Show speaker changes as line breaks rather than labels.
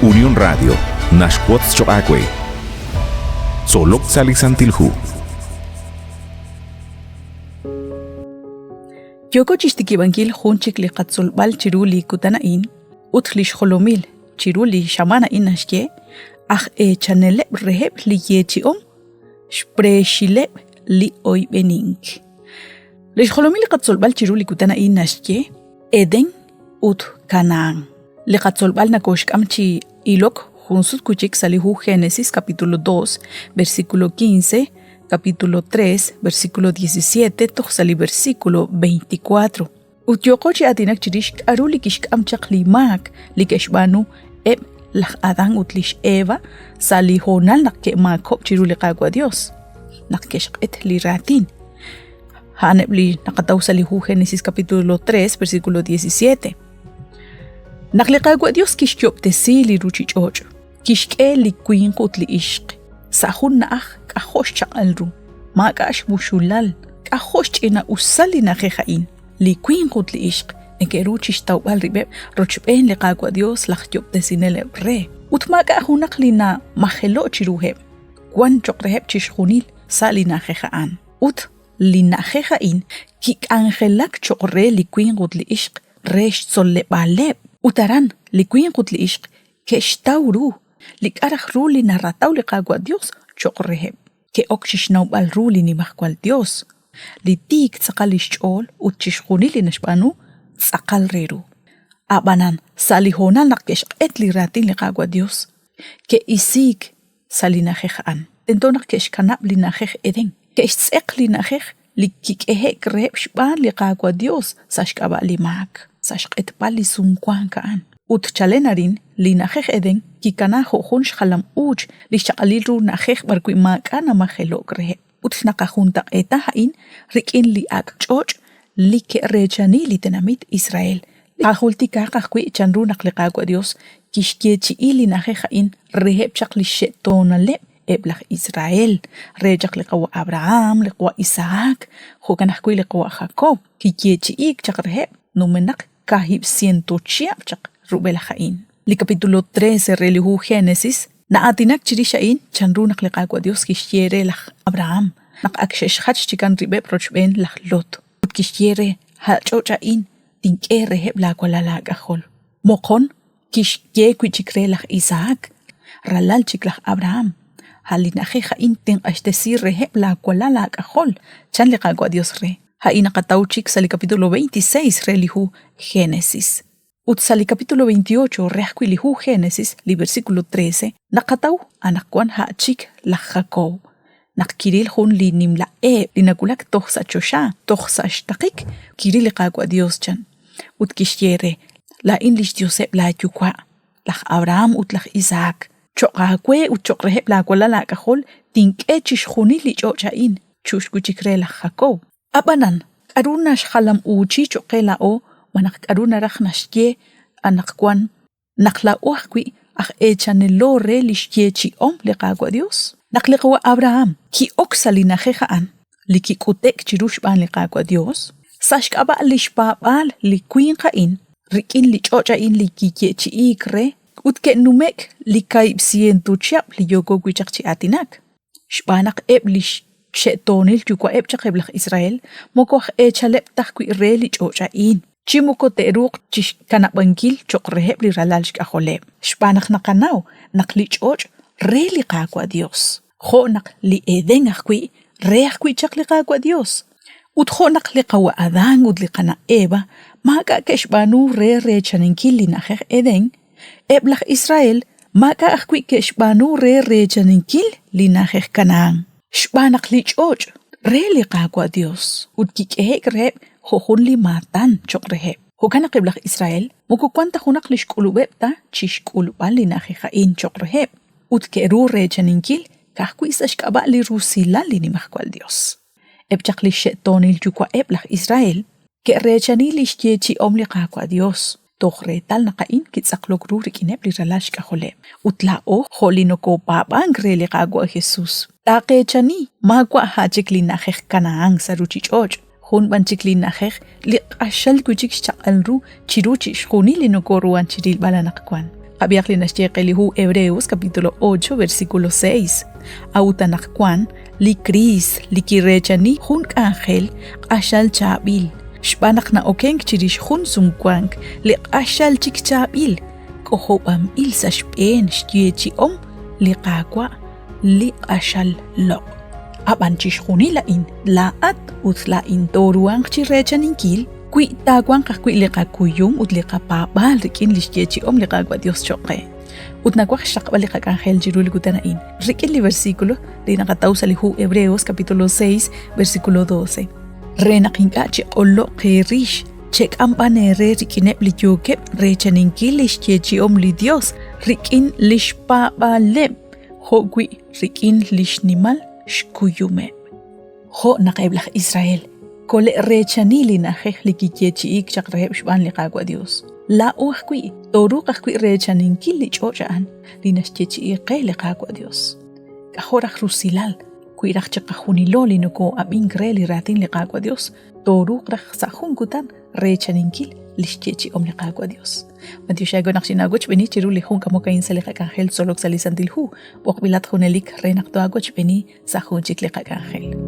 Unión Radio, Nashquots Choacue. Solok Salisantilhu.
Yoko chistikibankil hunchik li qatzul bal chiruli kutanain, utlish holomil chiruli shamana inashke, chanelep reheb li yechiom, spreshilep li oibenink. Lish holomil qatzul bal chiruli kutanain nashke, Eden ut Canaán. Li qatzul bal nakoshk amchi ilok junsut kuchik salihu Génesis capítulo 2, versículo 15, capítulo 3, versículo 17, toxali versículo 24. Utyokochi atinak chirishk arulikishk amchak limak, likeshbanu eb lach Adán utlish Eva, salihonal nakke makop chirulikagwa Dios. Nakeshk et liratin. Hanebli nakataw salihu Génesis capítulo 3, versículo 17. Naklikagwa Dios kishkyop tesili ruchichoch. Kishke likwin kutli ishq. Sahun na kahosh chaqalru. Magash mushulal. Kahosh china usali na jejain. Likwin kutli ishq. Nekeruchish tawal ribeb. Rochben likagwa Dios lakhyop tesinele re. Utmaga hunak lina mahelo chiruheb. Kwan chokreheb chishunil sali na jejaan. Ut lina jejain. Kik angelak chokre likwin kutli ishq. Resh solle baleb. Utaran likwin kutli ishq. Keshtawru. Lik arach ruli narrataw likagwa Dios chokreheb. Ke okshishnaw bal ruli ni mahkwal Dios. Li tik tsakalish chol utchishkuni li nashbanu tsakal reru. Abanan salihonal nakeshk et li ratin likagwa Dios. Ke isik salinajejaan. Tentonak keshkanab li najej eden. Ke istsek li najej li kikehek reheb shban likagwa Dios sashkaba li maak. Sashk pali sunkwan kaan. Ut chalenarin li najej eden kikana hohunsh halam uch li shaqalilru najej barkui maakana majelok reheb. Ut nakajunta eta hain rikin li ak choch li ke rechani li tenamit Israel. Kahulti kakakwi chanru naklikagwa Dios kishkiechi ili najej hain reheb chak li shetonaleb eblach Israel. Rejak liqawa Abraham, liqawa Isaac, hukanakwi liqawa Jacob. Kikiechi ik chak reheb numenak kahib 100 chak rubela hain. Li capítulo 13 relihu Génesis na atinak chirishain chanru naklikagwa Dios kishiere lach Abraham. Nak akshesh hach chikan ribe prochben lach Lot. Ut kishiere hachochain tinke reheb la kwalala gahol. Mokon kishye kwichikre lach Isaac. Ralal chik lach Abraham. Halinaje hain ten ashtesir reheb la kwalala gahol. Chan likagwa Dios re. Hain nakatauchik sa li capítulo 26 relihu Génesis. Utsali capítulo 28 reahquilihu Génesis li versículo 13 nakataw anakwan hachik la Jacob. Nakiril hun li nimla li nakulak tohsa chosha tohsa shtakik kiril qagwa Dios chan. Utkishiere la inlish Diosep la yukwa la Abraham utlach Isaac. Chokakwe uchokreheb la kwala la kahol tinke chishkhuni li chochain chushkuchikre la Jacob. Abanan arunash halam uchi chokela o manak aruna rach nashkie anakwan nakla oakwi chanelo re lishkie chi liqagwa Dios. Nakliqwa Abraham ki oksali najejaan li kikutek chirush ban liqagwa Dios. Sashkaba lishpa bal li queen qain rikin li chochain li kikiechi ikre utke numek li kaib 100 chiap li yogo gwichakchi atinak. Shbanak eblish shetonil chukwa ebchakeblach Israel mokoh chalep takwi re li chochain. Chimuko teruk chish kanabankil chokreheb li ralalshk aholeb. Shpanak nakanaw naklich och re li qagwa Dios. Khonak li eden akwi re akwi chak li qagwa Dios. Ut khonak li qawa Adán ud li qana Eva maga keshbanu re chaninkil li najej eden. Eblach Israel maga akwi keshbanu re chaninkil li najej Canaán. Shpanak lich och re li qagwa Dios. Ud kikehek reb hohun li matan chokreheb. Hukana qiblach Israel, muku kwanta hunak lish kulubebta chish kulubal li najejain chokreheb. Ut keru rechaninkil, kahku isashkaba li rusila li ni mahkwal Dios. Ebchak li shetonil yukwa eblach Israel, ke rechani lish yechi li qakwa Dios. Tohre tal nakain kitsaklok rurik ineb li ralash kaholeb. Ut lao holinoko babang re li qagwa Jesus. Taqechani magwa hachik li najej Canaán saruchichoch. Hun banchikli najej li ashal kuchik chaqalru chiruchi shkhuni li nokoruan chiril balanakwan. Qabiaqli nashtiqelihu Hebreos capítulo 8 versículo 6. Autanakwan li Cris li kirechani jun ángel ashal chabil. Shbanak na okeng chirish jun sumkwank li ashal chik chabil. Kohobam il sashpen shtiechi li qaqwa li ashal lo. Abanchish junila in laat utla in toruang chirechaninkil. Kui taguan kakui liqa kuyum ut liqa papal rikin lishkechi liqa gua Dios choque. Ut naguak shakba liqa ángel jirul gutanain. Rikin li versículo li nakatausa lihu Hebreos capítulo 6 versículo 12. Renakinkachi olo kerish chek ampanere rikinep li yukep rechaninkil lishkechi li Dios rikin lishpabalep hogui rikin lishnimal shkuyume. Ho nakaiblah Israel. Kole rechanili na jejlikiyechi ik chak reheb shban li qagwa Dios. La uajkui, toru qajkui rechaninki li chochaan, li nasyechi iqe li qagwa Dios. Kahoraj rusilal, kui raj chakajunilo li nuko abin gre li ratin li qagwa Dios, toru raj sajun kutan rechaninki li shyechi li qagwa Dios. Matthew shago naksinagoch beni chiru li hun kamoka insa li qagangel solok salisantil hu, waqbilat hunelik renakto agoch beni sajun chik li qagangel.